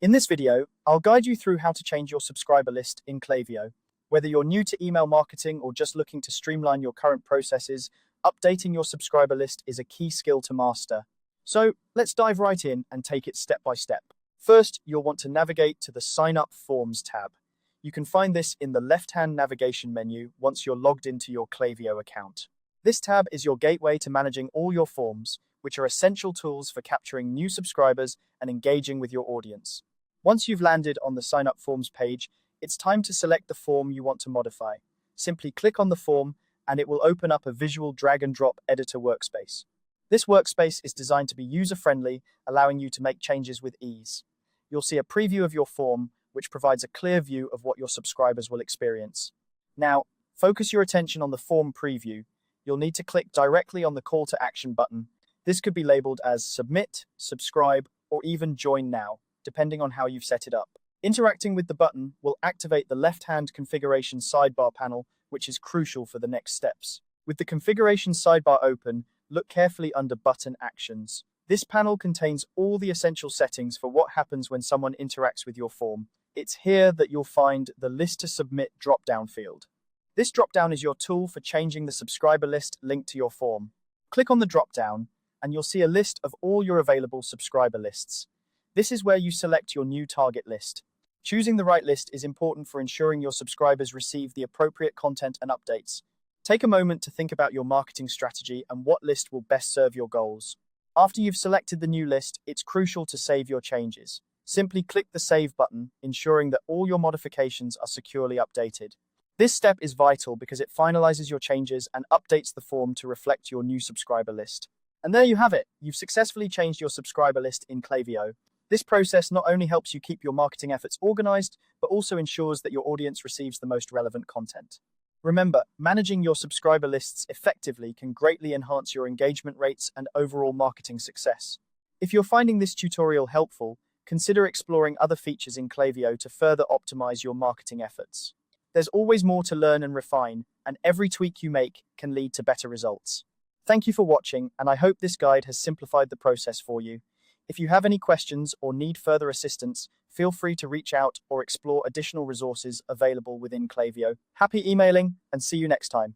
In this video, I'll guide you through how to change your subscriber list in Klaviyo. Whether you're new to email marketing or just looking to streamline your current processes, updating your subscriber list is a key skill to master. So let's dive right in and take it step by step. First, you'll want to navigate to the Sign Up Forms tab. You can find this in the left-hand navigation menu once you're logged into your Klaviyo account. This tab is your gateway to managing all your forms, which are essential tools for capturing new subscribers and engaging with your audience. Once you've landed on the Sign Up Forms page, it's time to select the form you want to modify. Simply click on the form and it will open up a visual drag-and-drop editor workspace. This workspace is designed to be user-friendly, allowing you to make changes with ease. You'll see a preview of your form, which provides a clear view of what your subscribers will experience. Now, focus your attention on the form preview. You'll need to click directly on the Call to Action button. This could be labeled as Submit, Subscribe, or even Join Now, depending on how you've set it up. Interacting with the button will activate the left-hand configuration sidebar panel, which is crucial for the next steps. With the configuration sidebar open, look carefully under Button Actions. This panel contains all the essential settings for what happens when someone interacts with your form. It's here that you'll find the List to Submit drop-down field. This drop-down is your tool for changing the subscriber list linked to your form. Click on the drop-down, and you'll see a list of all your available subscriber lists. This is where you select your new target list. Choosing the right list is important for ensuring your subscribers receive the appropriate content and updates. Take a moment to think about your marketing strategy and what list will best serve your goals. After you've selected the new list, it's crucial to save your changes. Simply click the Save button, ensuring that all your modifications are securely updated. This step is vital because it finalizes your changes and updates the form to reflect your new subscriber list. And there you have it. You've successfully changed your subscriber list in Klaviyo. This process not only helps you keep your marketing efforts organized, but also ensures that your audience receives the most relevant content. Remember, managing your subscriber lists effectively can greatly enhance your engagement rates and overall marketing success. If you're finding this tutorial helpful, consider exploring other features in Klaviyo to further optimize your marketing efforts. There's always more to learn and refine, and every tweak you make can lead to better results. Thank you for watching, and I hope this guide has simplified the process for you. If you have any questions or need further assistance, feel free to reach out or explore additional resources available within Klaviyo. Happy emailing, and see you next time.